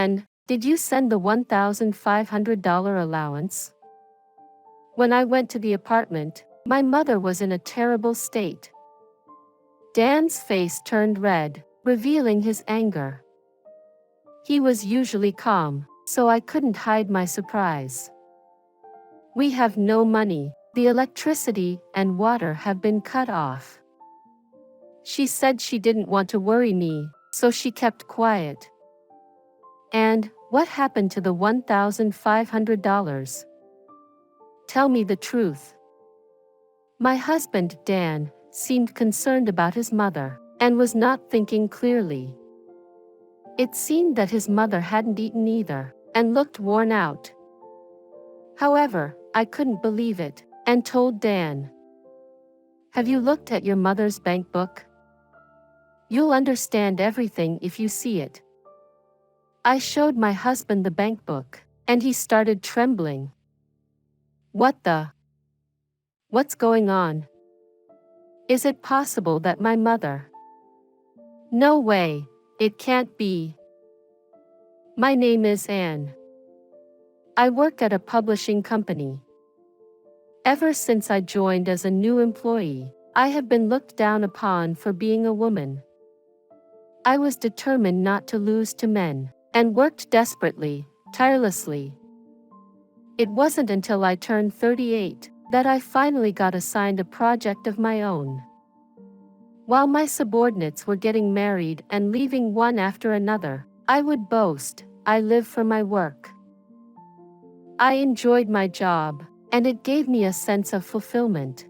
Dan, did you send the $1,500 allowance? When I went to the apartment, my mother was in a terrible state. Dan's face turned red, revealing his anger. He was usually calm, so I couldn't hide my surprise. We have no money, the electricity and water have been cut off. She said she didn't want to worry me, so she kept quiet. And, what happened to the $1,500? Tell me the truth. My husband, Dan, seemed concerned about his mother, and was not thinking clearly. It seemed that his mother hadn't eaten either, and looked worn out. However, I couldn't believe it, and told Dan. Have you looked at your mother's bank book? You'll understand everything if you see it. I showed my husband the bank book, and he started trembling. What's going on? Is it possible that my mother? No way, it can't be. My name is Anne. I work at a publishing company. Ever since I joined as a new employee, I have been looked down upon for being a woman. I was determined not to lose to men, and worked desperately, tirelessly. It wasn't until I turned 38 that I finally got assigned a project of my own. While my subordinates were getting married and leaving one after another, I would boast, I live for my work. I enjoyed my job, and it gave me a sense of fulfillment.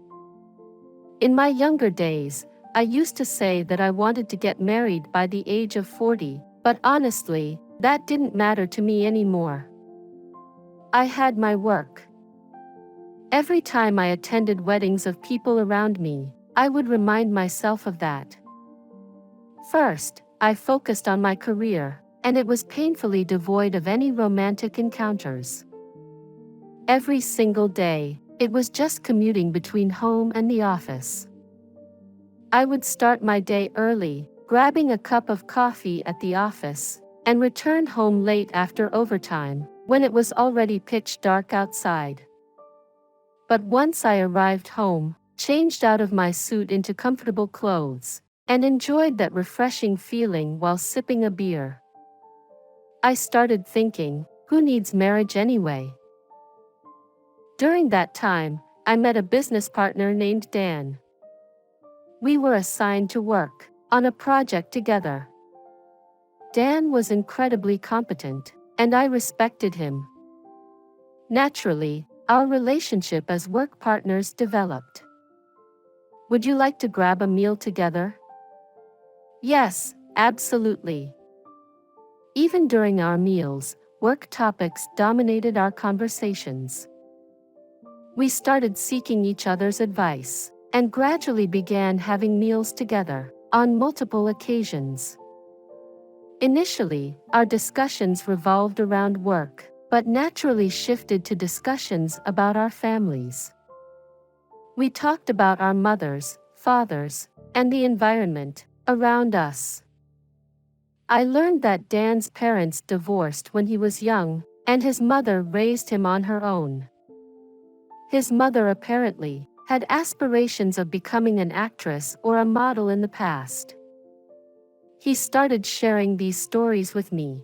In my younger days, I used to say that I wanted to get married by the age of 40, but honestly, that didn't matter to me anymore. I had my work. Every time I attended weddings of people around me, I would remind myself of that. First, I focused on my career, and it was painfully devoid of any romantic encounters. Every single day, it was just commuting between home and the office. I would start my day early, grabbing a cup of coffee at the office, and return home late after overtime, when it was already pitch dark outside. But once I arrived home, changed out of my suit into comfortable clothes, and enjoyed that refreshing feeling while sipping a beer, I started thinking, who needs marriage anyway? During that time, I met a business partner named Dan. We were assigned to work on a project together. Dan was incredibly competent, and I respected him. Naturally, our relationship as work partners developed. Would you like to grab a meal together? Yes, absolutely. Even during our meals, work topics dominated our conversations. We started seeking each other's advice, and gradually began having meals together, on multiple occasions. Initially, our discussions revolved around work, but naturally shifted to discussions about our families. We talked about our mothers, fathers, and the environment around us. I learned that Dan's parents divorced when he was young, and his mother raised him on her own. His mother apparently had aspirations of becoming an actress or a model in the past. He started sharing these stories with me.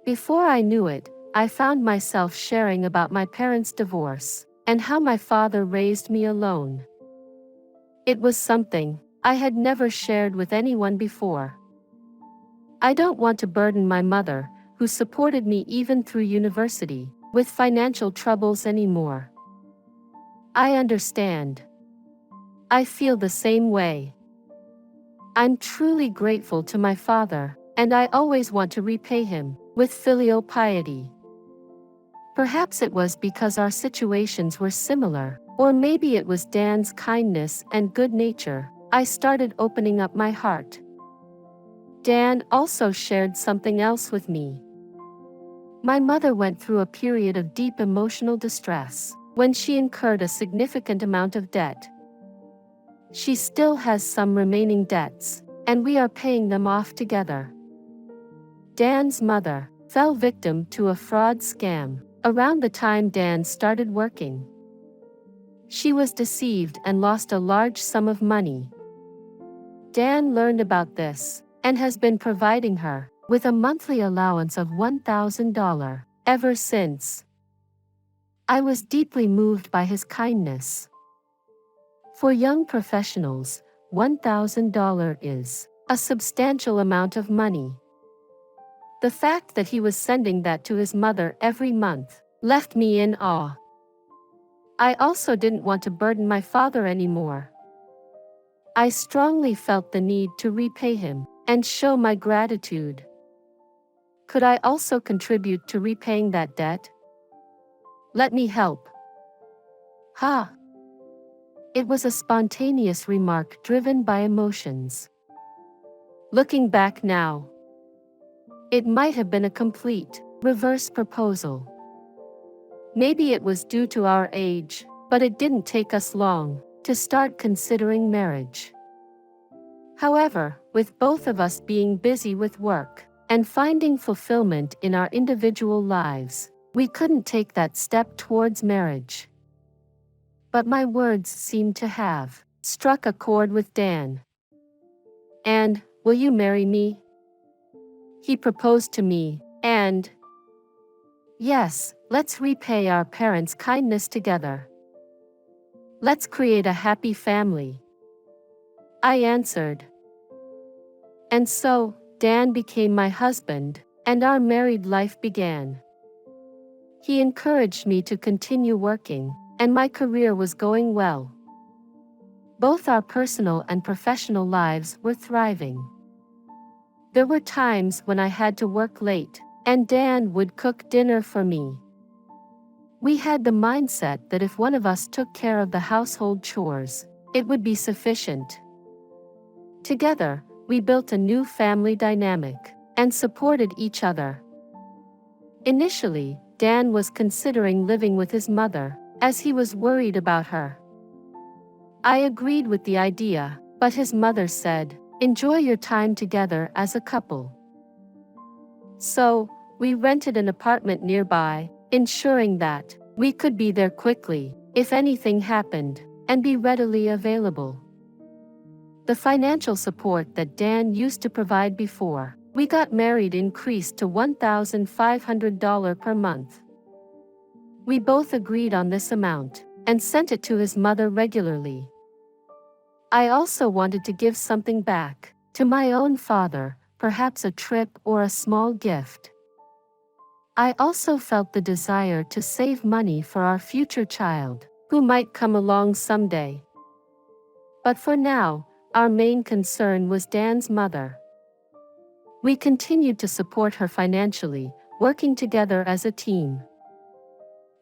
Before I knew it, I found myself sharing about my parents' divorce, and how my father raised me alone. It was something I had never shared with anyone before. I don't want to burden my mother, who supported me even through university, with financial troubles anymore. I understand. I feel the same way. I'm truly grateful to my father, and I always want to repay him with filial piety. Perhaps it was because our situations were similar, or maybe it was Dan's kindness and good nature. I started opening up my heart. Dan also shared something else with me. My mother went through a period of deep emotional distress when she incurred a significant amount of debt. She still has some remaining debts, and we are paying them off together. Dan's mother fell victim to a fraud scam around the time Dan started working. She was deceived and lost a large sum of money. Dan learned about this and has been providing her with a monthly allowance of $1,000 ever since. I was deeply moved by his kindness. For young professionals, $1,000 is a substantial amount of money. The fact that he was sending that to his mother every month left me in awe. I also didn't want to burden my father anymore. I strongly felt the need to repay him and show my gratitude. Could I also contribute to repaying that debt? Let me help. Ha! It was a spontaneous remark driven by emotions. Looking back now, it might have been a complete reverse proposal. Maybe it was due to our age, but it didn't take us long to start considering marriage. However, with both of us being busy with work and finding fulfillment in our individual lives, we couldn't take that step towards marriage. But my words seemed to have struck a chord with Dan. "And, will you marry me?" he proposed to me, and yes, let's repay our parents' kindness together. Let's create a happy family, I answered. And so, Dan became my husband, and our married life began. He encouraged me to continue working, and my career was going well. Both our personal and professional lives were thriving. There were times when I had to work late, and Dan would cook dinner for me. We had the mindset that if one of us took care of the household chores, it would be sufficient. Together, we built a new family dynamic and supported each other. Initially, Dan was considering living with his mother, as he was worried about her. I agreed with the idea, but his mother said, "Enjoy your time together as a couple." So, we rented an apartment nearby, ensuring that we could be there quickly if anything happened, and be readily available. The financial support that Dan used to provide before we got married increased to $1,500 per month. We both agreed on this amount and sent it to his mother regularly. I also wanted to give something back to my own father, perhaps a trip or a small gift. I also felt the desire to save money for our future child, who might come along someday. But for now, our main concern was Dan's mother. We continued to support her financially, working together as a team.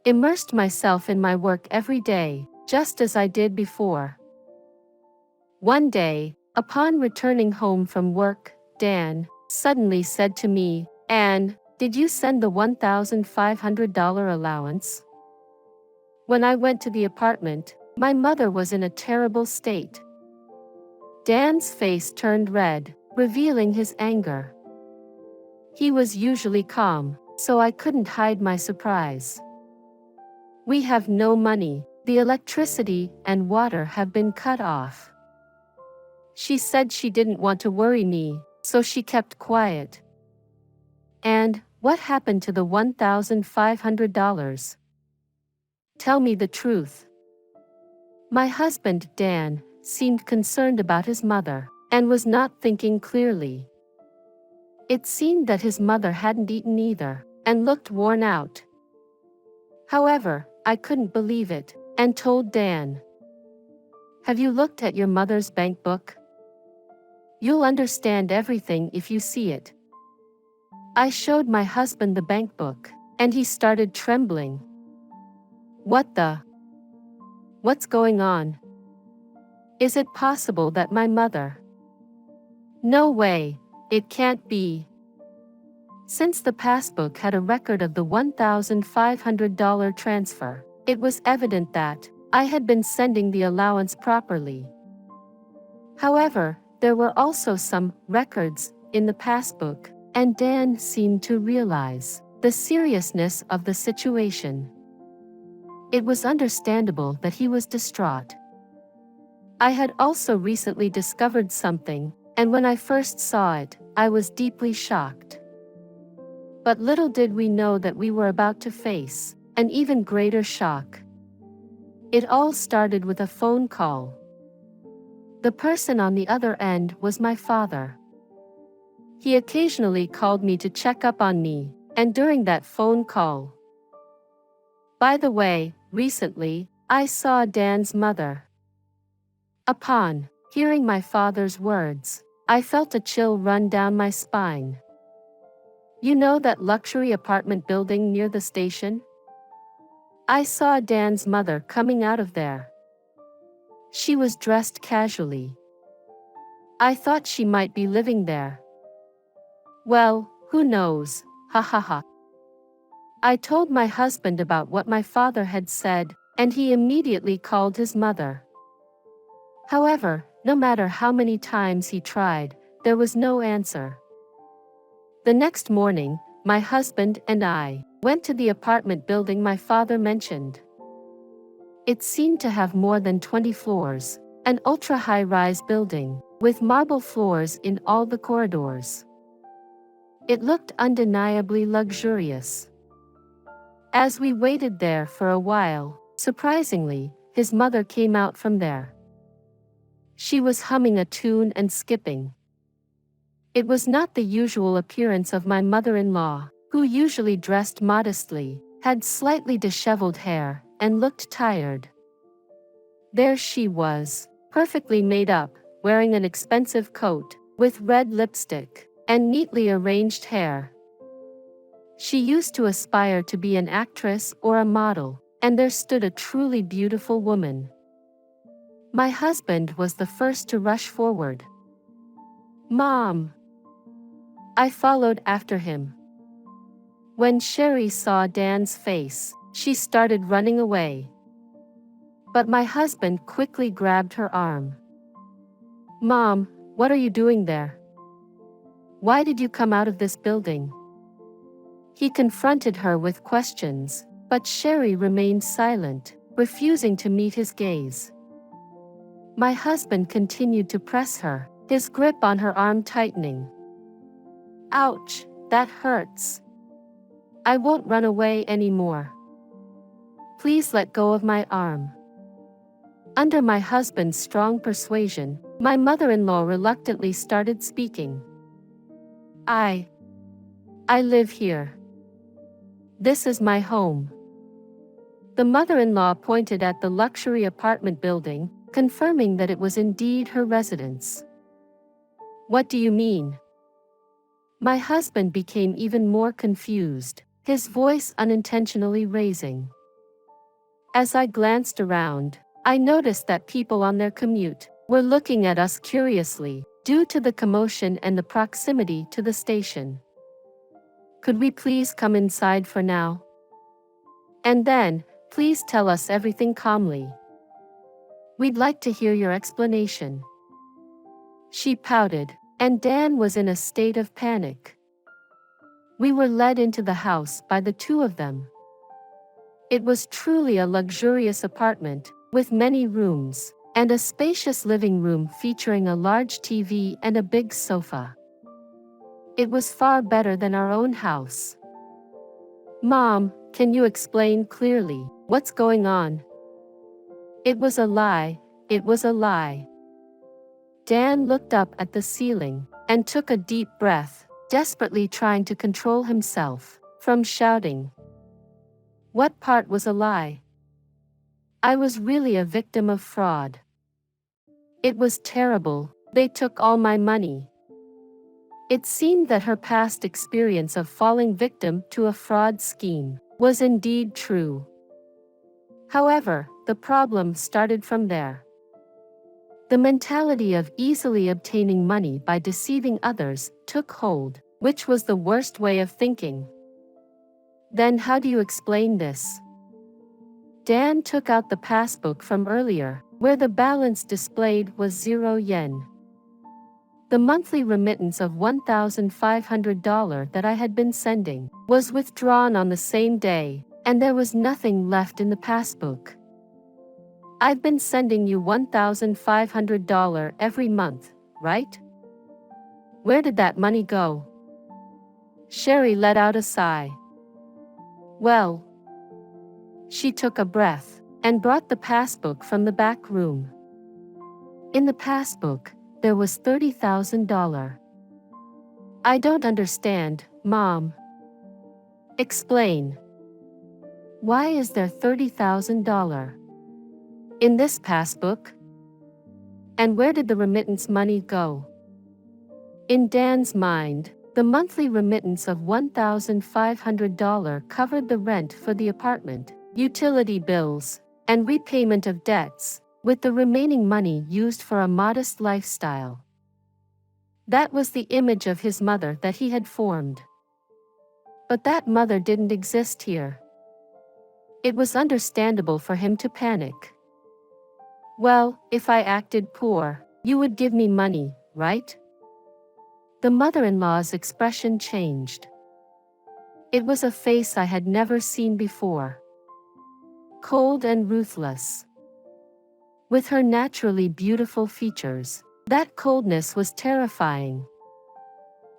Immersed myself in my work every day, just as I did before. One day, upon returning home from work, Dan suddenly said to me, "Anne, did you send the $1,500 allowance?" When I went to the apartment, my mother was in a terrible state. Dan's face turned red, revealing his anger. He was usually calm, so I couldn't hide my surprise. "We have no money, the electricity and water have been cut off." She said she didn't want to worry me, so she kept quiet. "And what happened to the $1,500? Tell me the truth." My husband, Dan, seemed concerned about his mother and was not thinking clearly. It seemed that his mother hadn't eaten either and looked worn out. However, I couldn't believe it and told Dan, "Have you looked at your mother's bank book? You'll understand everything if you see it." I showed my husband the bank book, and he started trembling. What's going on? Is it possible that my mother? No way, it can't be. Since the passbook had a record of the $1,500 transfer, it was evident that I had been sending the allowance properly. However, there were also some records in the passbook and Dan seemed to realize the seriousness of the situation. It was understandable that he was distraught. I had also recently discovered something, and when I first saw it, I was deeply shocked. But little did we know that we were about to face an even greater shock. It all started with a phone call. The person on the other end was my father. He occasionally called me to check up on me, and during that phone call. By the way, recently, I saw Dan's mother. Upon hearing my father's words, I felt a chill run down my spine. You know that luxury apartment building near the station? I saw Dan's mother coming out of there. She was dressed casually. I thought she might be living there. Well, who knows, ha ha ha. I told my husband about what my father had said, and he immediately called his mother. However, no matter how many times he tried, there was no answer. The next morning, my husband and I went to the apartment building my father mentioned. It seemed to have more than 20 floors, an ultra-high-rise building, with marble floors in all the corridors. It looked undeniably luxurious. As we waited there for a while, surprisingly, his mother came out from there. She was humming a tune and skipping. It was not the usual appearance of my mother-in-law, who usually dressed modestly, had slightly disheveled hair, and looked tired. There she was, perfectly made up, wearing an expensive coat, with red lipstick, and neatly arranged hair. She used to aspire to be an actress or a model, and there stood a truly beautiful woman. My husband was the first to rush forward. "Mom!" I followed after him. When Sherry saw Dan's face, she started running away. But my husband quickly grabbed her arm. "Mom, what are you doing there? Why did you come out of this building?" He confronted her with questions, but Sherry remained silent, refusing to meet his gaze. My husband continued to press her, his grip on her arm tightening. "Ouch, that hurts. I won't run away anymore. Please let go of my arm." Under my husband's strong persuasion, my mother-in-law reluctantly started speaking. I live here. This is my home." The mother-in-law pointed at the luxury apartment building, confirming that it was indeed her residence. "What do you mean?" My husband became even more confused, his voice unintentionally raising. As I glanced around, I noticed that people on their commute were looking at us curiously, due to the commotion and the proximity to the station. "Could we please come inside for now? And then, please tell us everything calmly. We'd like to hear your explanation." She pouted, and Dan was in a state of panic. We were led into the house by the two of them. It was truly a luxurious apartment, with many rooms, and a spacious living room featuring a large TV and a big sofa. It was far better than our own house. "Mom, can you explain clearly what's going on?" It was a lie, it was a lie. Dan looked up at the ceiling and took a deep breath, desperately trying to control himself from shouting. What part was a lie? I was really a victim of fraud. It was terrible, they took all my money. It seemed that her past experience of falling victim to a fraud scheme was indeed true. However, the problem started from there. The mentality of easily obtaining money by deceiving others took hold, which was the worst way of thinking. Then how do you explain this? Dan took out the passbook from earlier, where the balance displayed was 0 yen. The monthly remittance of $1,500 that I had been sending was withdrawn on the same day, and there was nothing left in the passbook. I've been sending you $1,500 every month, right? Where did that money go? Sherry let out a sigh. Well, she took a breath and brought the passbook from the back room. In the passbook, there was $30,000. I don't understand, Mom. Explain. Why is there $30,000 in this passbook? And where did the remittance money go? In Dan's mind, the monthly remittance of $1,500 covered the rent for the apartment, utility bills, and repayment of debts, with the remaining money used for a modest lifestyle. That was the image of his mother that he had formed. But that mother didn't exist here. It was understandable for him to panic. Well, if I acted poor, you would give me money, right? The mother-in-law's expression changed. It was a face I had never seen before. Cold and ruthless. With her naturally beautiful features, that coldness was terrifying.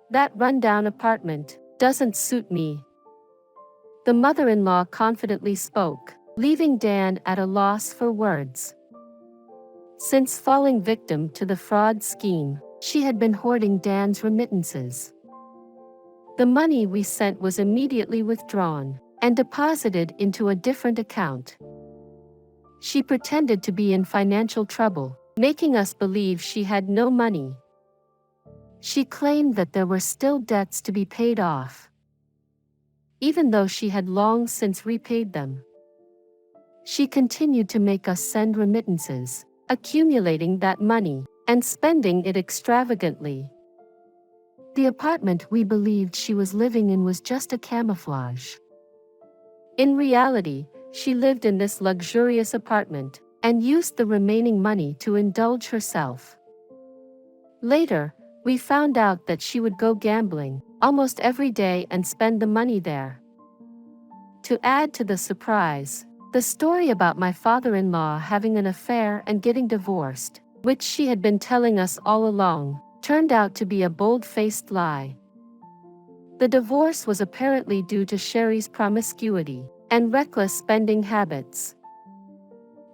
That rundown apartment doesn't suit me. The mother-in-law confidently spoke, leaving Dan at a loss for words. Since falling victim to the fraud scheme, she had been hoarding Dan's remittances. The money we sent was immediately withdrawn and deposited into a different account. She pretended to be in financial trouble, making us believe she had no money. She claimed that there were still debts to be paid off, even though she had long since repaid them. She continued to make us send remittances, accumulating that money and spending it extravagantly. The apartment we believed she was living in was just a camouflage. In reality, she lived in this luxurious apartment and used the remaining money to indulge herself. Later, we found out that she would go gambling almost every day and spend the money there. To add to the surprise, the story about my father-in-law having an affair and getting divorced, which she had been telling us all along, turned out to be a bold-faced lie. The divorce was apparently due to Sherry's promiscuity and reckless spending habits.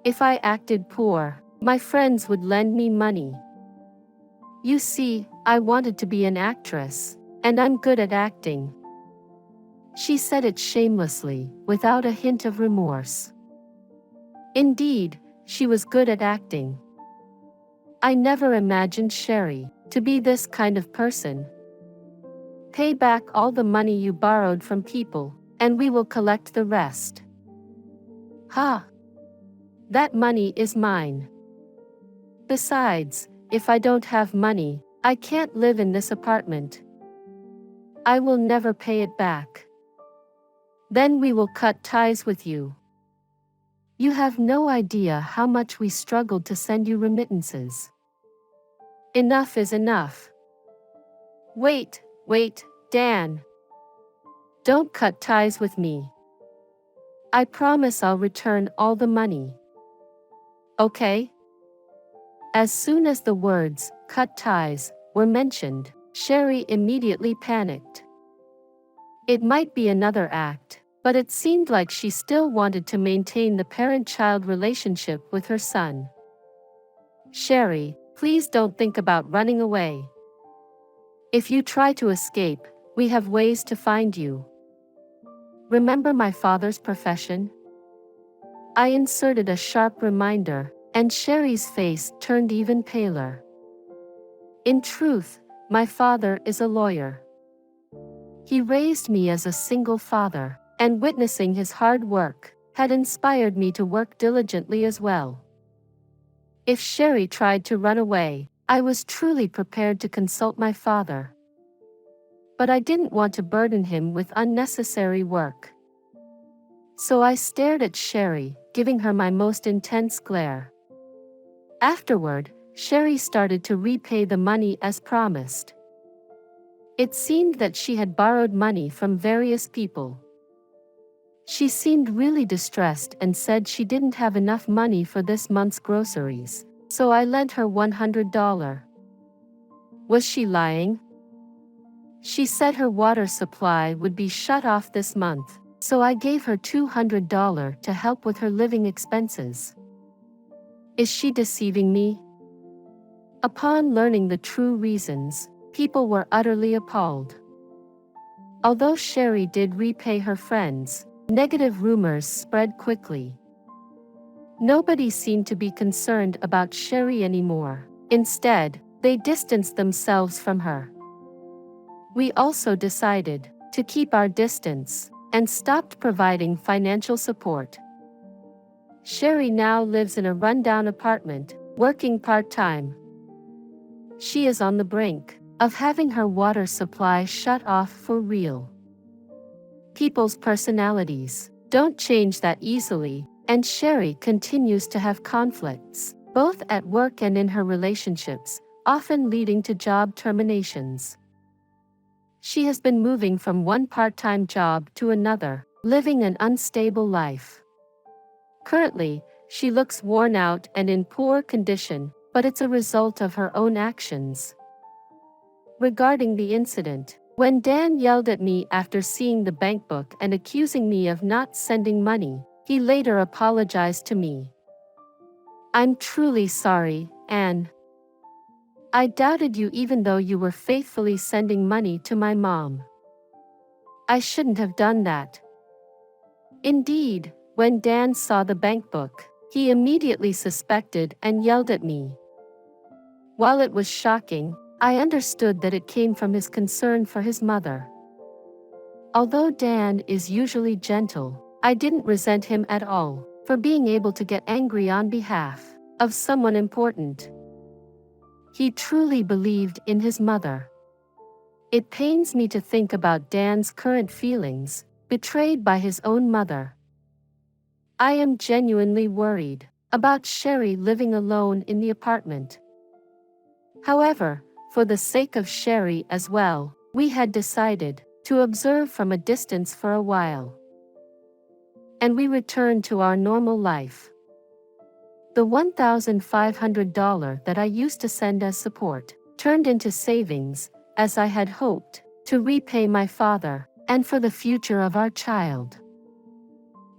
If I acted poor, my friends would lend me money. You see, I wanted to be an actress, and I'm good at acting. She said it shamelessly, without a hint of remorse. Indeed, she was good at acting. I never imagined Sherry to be this kind of person. Pay back all the money you borrowed from people, and we will collect the rest. Ha! That money is mine. Besides, if I don't have money, I can't live in this apartment. I will never pay it back. Then we will cut ties with you. You have no idea how much we struggled to send you remittances. Enough is enough. Wait, Dan. Don't cut ties with me. I promise I'll return all the money. Okay? As soon as the words, cut ties, were mentioned, Sherry immediately panicked. It might be another act, but it seemed like she still wanted to maintain the parent-child relationship with her son. Sherry, please don't think about running away. If you try to escape, we have ways to find you. Remember my father's profession? I inserted a sharp reminder, and Sherry's face turned even paler. In truth, my father is a lawyer. He raised me as a single father, and witnessing his hard work had inspired me to work diligently as well. If Sherry tried to run away, I was truly prepared to consult my father. But I didn't want to burden him with unnecessary work. So I stared at Sherry, giving her my most intense glare. Afterward, Sherry started to repay the money as promised. It seemed that she had borrowed money from various people. She seemed really distressed and said she didn't have enough money for this month's groceries, so I lent her $100. Was she lying? She said her water supply would be shut off this month, so I gave her $200 to help with her living expenses. Is she deceiving me? Upon learning the true reasons, people were utterly appalled. Although Sherry did repay her friends, negative rumors spread quickly. Nobody seemed to be concerned about Sherry anymore. Instead, they distanced themselves from her. We also decided to keep our distance and stopped providing financial support. Sherry now lives in a rundown apartment, working part-time. She is on the brink of having her water supply shut off for real. People's personalities don't change that easily, and Sherry continues to have conflicts, both at work and in her relationships, often leading to job terminations. She has been moving from one part-time job to another, living an unstable life. Currently, she looks worn out and in poor condition, but it's a result of her own actions. Regarding the incident, when Dan yelled at me after seeing the bank book and accusing me of not sending money, he later apologized to me. I'm truly sorry, Anne. I doubted you even though you were faithfully sending money to my mom. I shouldn't have done that. Indeed, when Dan saw the bank book, he immediately suspected and yelled at me. While it was shocking, I understood that it came from his concern for his mother. Although Dan is usually gentle, I didn't resent him at all for being able to get angry on behalf of someone important. He truly believed in his mother. It pains me to think about Dan's current feelings, betrayed by his own mother. I am genuinely worried about Sherry living alone in the apartment. However, for the sake of Sherry as well, we had decided to observe from a distance for a while. And we returned to our normal life. The $1,500 that I used to send as support turned into savings, as I had hoped, to repay my father and for the future of our child.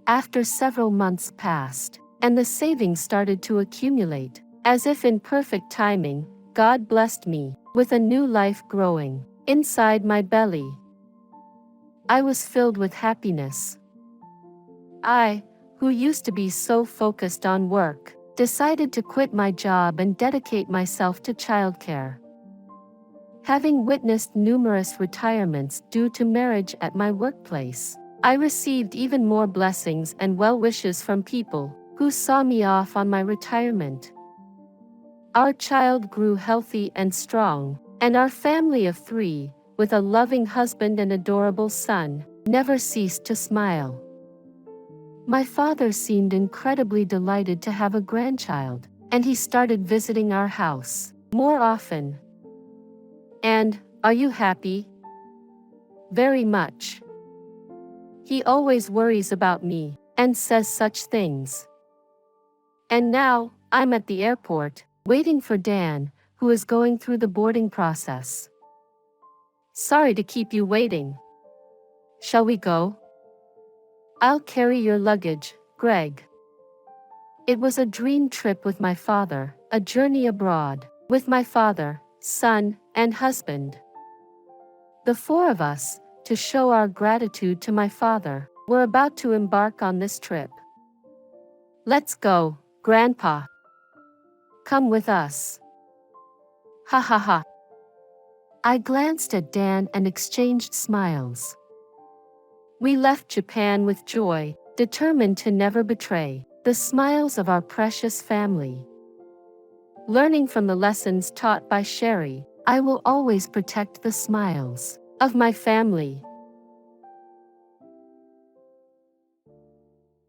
After several months passed, and the savings started to accumulate, as if in perfect timing, God blessed me with a new life growing inside my belly. I was filled with happiness. I, who used to be so focused on work, decided to quit my job and dedicate myself to childcare. Having witnessed numerous retirements due to marriage at my workplace, I received even more blessings and well wishes from people who saw me off on my retirement. Our child grew healthy and strong, and our family of 3, with a loving husband and adorable son, never ceased to smile. My father seemed incredibly delighted to have a grandchild, and he started visiting our house more often. And, are you happy? Very much. He always worries about me, and says such things. And now, I'm at the airport, waiting for Dan, who is going through the boarding process. Sorry to keep you waiting. Shall we go? I'll carry your luggage, Greg. It was a dream trip with my father, a journey abroad, with my father, son, and husband. The 4 of us, to show our gratitude to my father, were about to embark on this trip. Let's go, Grandpa. Come with us. Ha ha ha. I glanced at Dan and exchanged smiles. We left Japan with joy, determined to never betray the smiles of our precious family. Learning from the lessons taught by Sherry, I will always protect the smiles of my family.